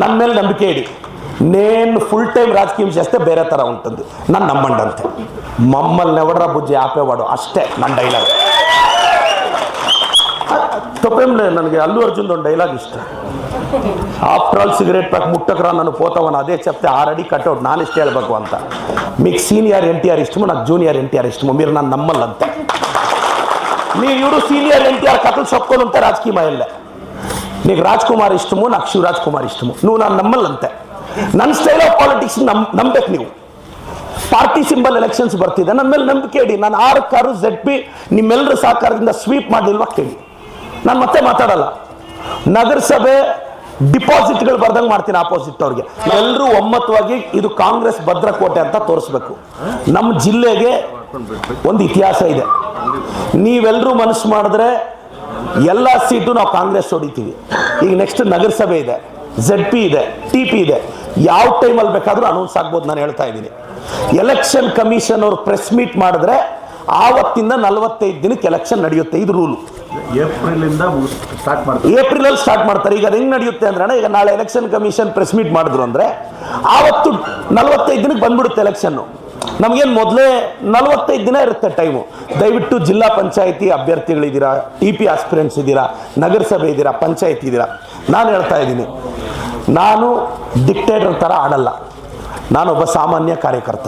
ನನ್ನ ಮೇಲೆ ನಂಬಿಕೆ ಇಡಿ. నేను ఫుల్ టైం రాజకీయం చేస్తే ಬೇರೆ ಥರ ఉంటుంది. ನಾನು నమ్మండంతే. మమ్మల్ని ఎవడరా బుజ్జి ఆపేవాడు అಷ್ಟೇ ನನ್ನ ಡೈಲಾಗ್. తప్పేం లేదు. ನನಗೆ అల్లు అర్జున్ ಒಂದು ಡೈಲಾಗ್ ಇಷ್ಟ. ಆಫ್ಟರ್ ಆಲ್ ಸಿಗರೇಟ್ ಪ್ಯಾಕ್ ಮುಟ್ಟಕ್ರ ನಾನು పోతావని అదే చెప్తే 6 అಡಿ కట్అవుట్ ನಾನು ಇಷ್ಟ ಹೇಳಬೇಕು ಅಂತ. మీకు సీనియర్ ఎన్టీఆర్ ఇష్టమో నాకు జూనియర్ ఎన్టీఆర్ ఇష్టమో మీరు ನಾನು నమ్మల్లంతే. ನೀವು ಇವರು ಸೀನಿಯರ್ ఎన్టీఆర్ కథలు చెప్పుకొని ఉంటే రాజకీయమయ్యలే. నీకు రాజ్ కుమార్ ఇష్టమో నాకు ಶಿವರಾಜ್ ಕುಮಾರ್ ಇಷ್ಟಮೋ నువ్వు ನಾನು నమ్మల్లంతే. ನನ್ನ ಸ್ಟೈಲ್ ಆಫ್ ಪಾಲಿಟಿಕ್ಸ್ ನಂಬೇಕು. ನೀವು ಪಾರ್ಟಿ ಸಿಂಬಲ್ ಎಲೆಕ್ಷನ್ಸ್ ಬರ್ತಿದೆ, ನನ್ನ ಮೇಲೆ ನಂಬಿಕೆ ಇಡಿ. ನಾನು 6 ಕಾರು ZP ನಿಮ್ಮೆಲ್ಲರ ಸಹಕಾರದಿಂದ ಸ್ವೀಪ್ ಮಾಡಲಿಲ್ವಾ ಕೇಳಿ. ನಾನು ಮತ್ತೆ ಮಾತಾಡಲ್ಲ. ನಗರಸಭೆ ಡಿಪಾಸಿಟ್ಗಳು ಬರ್ದಂಗೆ ಮಾಡ್ತೀನಿ ಆಪೋಸಿಟ್ ಅವ್ರಿಗೆ. ಎಲ್ಲರೂ ಒಮ್ಮತವಾಗಿ ಇದು ಕಾಂಗ್ರೆಸ್ ಭದ್ರಕೋಟೆ ಅಂತ ತೋರಿಸ್ಬೇಕು. ನಮ್ಮ ಜಿಲ್ಲೆಗೆ ಒಂದು ಇತಿಹಾಸ ಇದೆ. ನೀವೆಲ್ಲರೂ ಮನಸ್ಸು ಮಾಡಿದ್ರೆ ಎಲ್ಲ ಸೀಟು ನಾವು ಕಾಂಗ್ರೆಸ್ ಹೊಡಿತೀವಿ. ಈಗ ನೆಕ್ಸ್ಟ್ ನಗರಸಭೆ ಇದೆ, ZP ಇದೆ, TP ಇದೆ. ಯಾವ ಟೈಮಲ್ಲಿ ಬೇಕಾದರೂ ಅನೌನ್ಸ್ ಆಗ್ಬೋದು. ನಾನು ಹೇಳ್ತಾ ಇದ್ದೀನಿ, ಎಲೆಕ್ಷನ್ ಕಮಿಷನ್ ಅವರು ಪ್ರೆಸ್ ಮೀಟ್ ಮಾಡಿದ್ರೆ ಆವತ್ತಿಂದ 45 ದಿನಕ್ಕೆ ಎಲೆಕ್ಷನ್ ನಡೆಯುತ್ತೆ. ಇದು ರೂಲು. ಏಪ್ರಿಲಲ್ಲಿ ಸ್ಟಾರ್ಟ್ ಮಾಡ್ತಾರೆ. ಈಗ ಅದು ಹೆಂಗೆ ನಡೆಯುತ್ತೆ ಅಂದ್ರೆ, ಈಗ ನಾಳೆ ಎಲೆಕ್ಷನ್ ಕಮಿಷನ್ ಪ್ರೆಸ್ ಮೀಟ್ ಮಾಡಿದ್ರು ಅಂದರೆ ಆವತ್ತು 45 ದಿನಕ್ಕೆ ಬಂದ್ಬಿಡುತ್ತೆ ಎಲೆಕ್ಷನ್ನು. ನಮಗೇನು ಮೊದಲೇ 45 ದಿನ ಇರುತ್ತೆ ಟೈಮು. ದಯವಿಟ್ಟು ಜಿಲ್ಲಾ ಪಂಚಾಯಿತಿ ಅಭ್ಯರ್ಥಿಗಳಿದ್ದೀರಾ, TP ಆಸ್ಪಿರೆಂಟ್ಸ್ ಇದ್ದೀರಾ, ನಗರಸಭೆ ಇದ್ದೀರಾ, ಪಂಚಾಯತ್ ಇದ್ದೀರಾ, ನಾನು ಹೇಳ್ತಾ ಇದ್ದೀನಿ, ನಾನು ಡಿಕ್ಟೇಟರ್ ಥರ ಆಡಲ್ಲ. ನಾನೊಬ್ಬ ಸಾಮಾನ್ಯ ಕಾರ್ಯಕರ್ತ.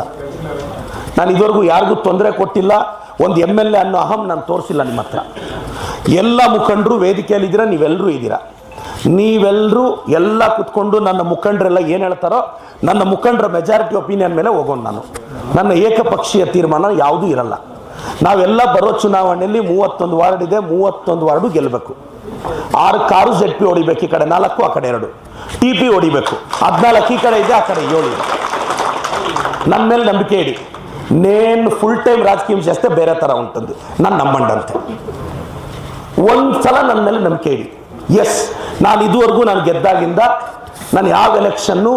ನಾನು ಇದುವರೆಗೂ ಯಾರಿಗೂ ತೊಂದರೆ ಕೊಟ್ಟಿಲ್ಲ. ಒಂದು MLA ಅನ್ನೋ ಅಹಂ ನಾನು ತೋರಿಸಿಲ್ಲ ನಿಮ್ಮ ಹತ್ರ. ಎಲ್ಲ ಮುಖಂಡರು ವೇದಿಕೆಯಲ್ಲಿದ್ದೀರಾ, ನೀವೆಲ್ಲರೂ ಇದ್ದೀರಾ. ನೀವೆಲ್ಲರೂ ಎಲ್ಲ ಕುತ್ಕೊಂಡು ನನ್ನ ಮುಖಂಡರೆಲ್ಲ ಏನು ಹೇಳ್ತಾರೋ ನನ್ನ ಮುಖಂಡರ ಮೆಜಾರಿಟಿ ಒಪಿನಿಯನ್ ಮೇಲೆ ಹೋಗೋಣ. ನನ್ನ ಏಕಪಕ್ಷೀಯ ತೀರ್ಮಾನ ಯಾವುದೂ ಇರಲ್ಲ. ನಾವೆಲ್ಲ ಬರೋ ಚುನಾವಣೆಯಲ್ಲಿ 31 ವಾರ್ಡ್ ಇದೆ, 31 ವಾರ್ಡು ಗೆಲ್ಲಬೇಕು. 6 ಕಾರು ZP ಹೊಡಿಬೇಕು. ಈ ಕಡೆ 4, ಆ ಕಡೆ 2. TP ಹೊಡಿಬೇಕು. 14 ಈ ಕಡೆ ಇದೆ, ಆ ಕಡೆ 7 ಇದೆ. ನನ್ನ ಮೇಲೆ ನಂಬಿಕೆ ಇಡಿ. నేను ఫుల్ టైం రాజకీయం చేస్తే ಬೇರೆ ಥರ ఉంటుంది. ನಾನು నమ్మండంతే. ಒಂದ್ಸಲ ನನ್ನ ಮೇಲೆ ನಂಬಿಕೆ ಇಡಿ. ಎಸ್, ನಾನು ಇದುವರೆಗೂ ನಾನು ಗೆದ್ದಾಗಿಂದ ನಾನು ಯಾವ ಎಲೆಕ್ಷನ್ನು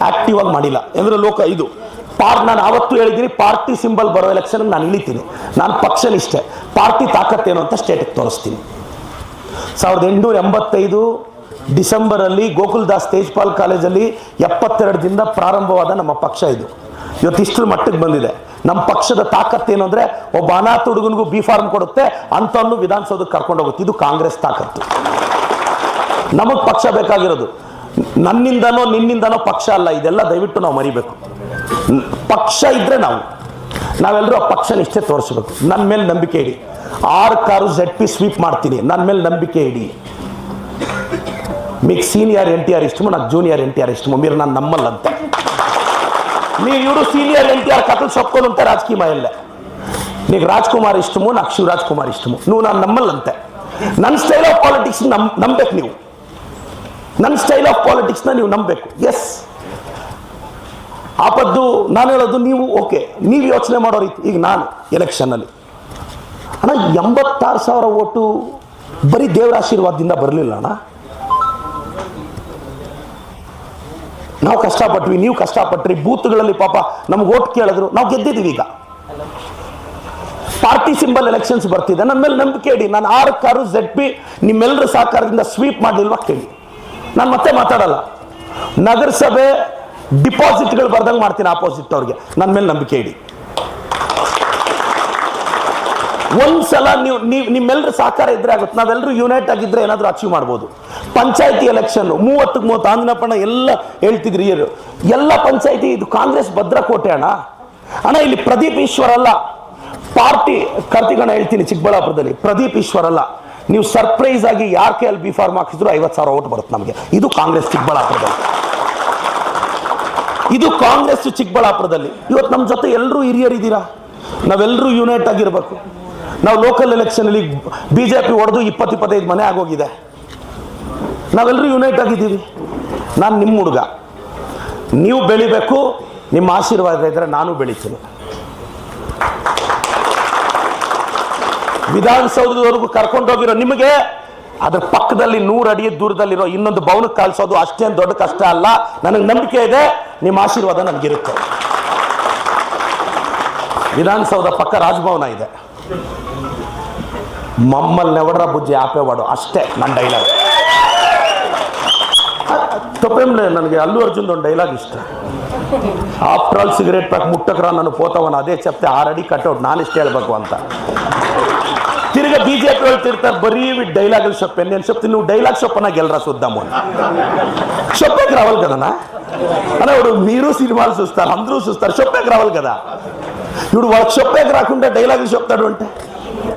ಆಕ್ಟಿವ್ ಆಗಿ ಮಾಡಿಲ್ಲ. ಅಂದರೆ ಇದು ನಾನು ಆವತ್ತು ಹೇಳಿದ್ದೀನಿ, ಪಾರ್ಟಿ ಸಿಂಬಲ್ ಬರೋ ಎಲೆಕ್ಷನ್ ನಾನು ಇಳಿತೀನಿ. ನಾನು ಪಕ್ಷನಿಷ್ಠೆ. ಪಾರ್ಟಿ ತಾಕತ್ತೇನು ಅಂತ ಸ್ಟೇಟಿಗೆ ತೋರಿಸ್ತೀನಿ. 1885 ಡಿಸೆಂಬರಲ್ಲಿ ಗೋಕುಲ್ದಾಸ್ ತೇಜ್ಪಾಲ್ ಕಾಲೇಜಲ್ಲಿ 72 ದಿನದ ಪ್ರಾರಂಭವಾದ ನಮ್ಮ ಪಕ್ಷ ಇದು ಇವತ್ತು ಇಷ್ಟರ ಮಟ್ಟಿಗೆ ಬಂದಿದೆ. ನಮ್ಮ ಪಕ್ಷದ ತಾಕತ್ತೇನು ಅಂದರೆ, ಒಬ್ಬ ಅನಾಥ ಹುಡುಗನಿಗೂ B.Pharm ಕೊಡುತ್ತೆ, ಅಂಥವನ್ನು ವಿಧಾನಸೌಧಕ್ಕೆ ಕರ್ಕೊಂಡು ಹೋಗುತ್ತೆ. ಇದು ಕಾಂಗ್ರೆಸ್ ತಾಕತ್ತು. ನಮಗೆ ಪಕ್ಷ ಬೇಕಾಗಿರೋದು ನನ್ನಿಂದನೋ ನಿನ್ನಿಂದನೋ ಪಕ್ಷ ಅಲ್ಲ. ಇದೆಲ್ಲ ದಯವಿಟ್ಟು ನಾವು ಮರಿಬೇಕು. ಪಕ್ಷ ಇದ್ರೆ ನಾವೆಲ್ಲರೂ ಆ ಪಕ್ಷ ನಿಷ್ಠೆ ತೋರಿಸ್ಬೇಕು. ನನ್ನ ಮೇಲೆ ನಂಬಿಕೆ ಇಡಿ. 6 ಕಾರು ZP ಸ್ವೀಪ್ ಮಾಡ್ತೀನಿ. ನನ್ನ ಮೇಲೆ ನಂಬಿಕೆ ಇಡಿ. మీకు సీనియర్ ఎన్టీఆర్ ఇష్టమో నాకు జూనియర్ ఎన్టీఆర్ ఇష్టమో మీరు ನಾನು నమ్మల్లంతే. ನೀವು ಇವರು ಸೀನಿಯರ್ NTR ಕಥలు చెప్పుకొని ఉంటే రాజకీయమయ్యలే. నీకు రాజ్ కుమార్ ఇష్టమో నాకు ಶಿವರಾಜ್ ಕುಮಾರ್ ಇಷ್ಟಮೋ నువ్వు ನಾನು ನಮ್ಮಲ್ಲಂತೆ. ನನ್ನ ಸ್ಟೈಲ್ ಆಫ್ ಪಾಲಿಟಿಕ್ಸ್ ನಂಬೇಕು. ನೀವು ನನ್ನ ಸ್ಟೈಲ್ ಆಫ್ ಪಾಲಿಟಿಕ್ಸ್ನ ನೀವು ನಂಬಬೇಕು. ಎಸ್, ಆಪದ್ದು ನಾನು ಹೇಳೋದು ನೀವು ಓಕೆ, ನೀವು ಯೋಚನೆ ಮಾಡೋ ರೀತಿ. ಈಗ ನಾನು ಎಲೆಕ್ಷನ್ನಲ್ಲಿ 86,000 ಓಟು ಬರೀ ದೇವರ ಆಶೀರ್ವಾದದಿಂದ ಬರಲಿಲ್ಲ ಅಣ್ಣ. ನಾವು ಕಷ್ಟಪಟ್ವಿ, ನೀವು ಕಷ್ಟಪಟ್ರಿ. ಬೂತ್ಗಳಲ್ಲಿ ಪಾಪ ನಮ್ಗೆ ಓಟ್ ಕೇಳಿದ್ರು, ನಾವು ಗೆದ್ದಿದ್ದೀವಿ. ಈಗ ಪಾರ್ಟಿ ಸಿಂಬಲ್ ಎಲೆಕ್ಷನ್ಸ್ ಬರ್ತಿದೆ, ನನ್ನ ಮೇಲೆ ನಂಬಿಕೆ ಇಡಿ. ನಾನು 6 ಕಾರು ZP ನಿಮ್ಮೆಲ್ಲರ ಸಹಕಾರದಿಂದ ಸ್ವೀಪ್ ಮಾಡಲಿಲ್ವಾ ಕೇಳಿ. ನಾನು ಮತ್ತೆ ಮಾತಾಡಲ್ಲ. ನಗರಸಭೆ ಡಿಪಾಸಿಟ್ಗಳು ಬರ್ದಂಗೆ ಮಾಡ್ತೀನಿ ಆಪೋಸಿಟ್ ಅವ್ರಿಗೆ. ನನ್ನ ಮೇಲೆ ನಂಬಿಕೆ ಇಡಿ. ಒಂದ್ಸಲ ನಿಮ್ಮೆಲ್ಲರ ಸಹಕಾರ ಇದ್ರೆ ಆಗುತ್ತೆ. ನಾವೆಲ್ಲರೂ ಯುನೈಟ್ ಆಗಿದ್ರೆ ಏನಾದರೂ ಅಚೀವ್ ಮಾಡ್ಬೋದು. ಪಂಚಾಯತಿ ಎಲೆಕ್ಷನ್ 30ಕ್ಕೆ 30 ಆಂಜನಪ್ಪಣ್ಣ ಎಲ್ಲ ಹೇಳ್ತಿದ್ರಿ. ಎಲ್ಲ ಪಂಚಾಯತಿ ಇದು ಕಾಂಗ್ರೆಸ್ ಭದ್ರಕೋಟೆ ಅಣ್ಣ. ಇಲ್ಲಿ ಪ್ರದೀಪ್ ಈಶ್ವರ್ ಅಲ್ಲ, ಪಾರ್ಟಿ ಕರ್ತಿಗಣ ಹೇಳ್ತೀನಿ. ಚಿಕ್ಕಬಳ್ಳಾಪುರದಲ್ಲಿ ಪ್ರದೀಪ್ ಈಶ್ವರ್ ಅಲ್ಲ. ನೀವು ಸರ್ಪ್ರೈಸ್ ಆಗಿ ಯಾರ ಕೈಯಲ್ಲಿ B.Pharm ಹಾಕಿದ್ರು 50,000 ಓಟ್ ಬರುತ್ತೆ ನಮಗೆ. ಇದು ಕಾಂಗ್ರೆಸ್ ಚಿಕ್ಕಬಳ್ಳಾಪುರದಲ್ಲಿ. ಇದು ಕಾಂಗ್ರೆಸ್ ಚಿಕ್ಕಬಳ್ಳಾಪುರದಲ್ಲಿ. ಇವತ್ತು ನಮ್ಮ ಜೊತೆ ಎಲ್ಲರೂ ಹಿರಿಯರಿದ್ದೀರಾ. ನಾವೆಲ್ಲರೂ ಯುನೈಟ್ ಆಗಿರ್ಬೇಕು. ನಾವು ಲೋಕಲ್ ಎಲೆಕ್ಷನಲ್ಲಿ BJP ಹೊಡೆದು 20-25 ಮನೆ ಆಗೋಗಿದೆ. ನಾವೆಲ್ಲರೂ ಯುನೈಟ್ ಆಗಿದ್ದೀವಿ. ನಾನು ನಿಮ್ಮ ಹುಡುಗ, ನೀವು ಬೆಳಿಬೇಕು. ನಿಮ್ಮ ಆಶೀರ್ವಾದ ಇದ್ದರೆ ನಾನು ಬೆಳಿತೀನಿ. ವಿಧಾನಸೌಧದವರೆಗೂ ಕರ್ಕೊಂಡೋಗಿರೋ ನಿಮಗೆ ಅದ್ರ ಪಕ್ಕದಲ್ಲಿ 100 ಅಡಿ ದೂರದಲ್ಲಿರೋ ಇನ್ನೊಂದು ಭವನಕ್ಕೆ ಕಳಿಸೋದು ಅಷ್ಟೇನು ದೊಡ್ಡ ಕಷ್ಟ ಅಲ್ಲ. ನನಗೆ ನಂಬಿಕೆ ಇದೆ, ನಿಮ್ಮ ಆಶೀರ್ವಾದ ನನಗಿರುತ್ತೆ. ವಿಧಾನಸೌಧ ಪಕ್ಕ ರಾಜಭವನ ಇದೆ. మమ్మల్ని ఎవడరా బుజ్జి ఆపేవాడు అష్టే ನನ್ನ డైలాగ్. చెప్పేంలే, ನನಗೆ అల్లు అర్జున్ ಒಂದು డైలాగ్ ఇష్ట. ఆఫ్టర్ ఆల్ సిగరెట్ ప్యాక్ ముట్టకరా నన్ను పోతావని అదే చెప్తే 6 అಡಿ కట్అవుట్ ನಾನು ಇಷ್ಟ ಹೇಳ್ಬೇಕು ಅಂತ. తిరిగి బీజేపీ వాళ్ళు తిడతారు బరీ డైలాగులు చెప్పాను. నేను చెప్తే నువ్వు డైలాగ్ చెప్పనా గెలరా చూద్దాము అని. చెప్పేకి రావాలి కదనా అనే ఇప్పుడు మీరు సినిమాలు చూస్తారు, అందరూ చూస్తారు, చెప్పేకి రావాలి కదా. ఇప్పుడు వాళ్ళకి చెప్పేకి రాకుండా డైలాగులు చెప్తాడు అంటే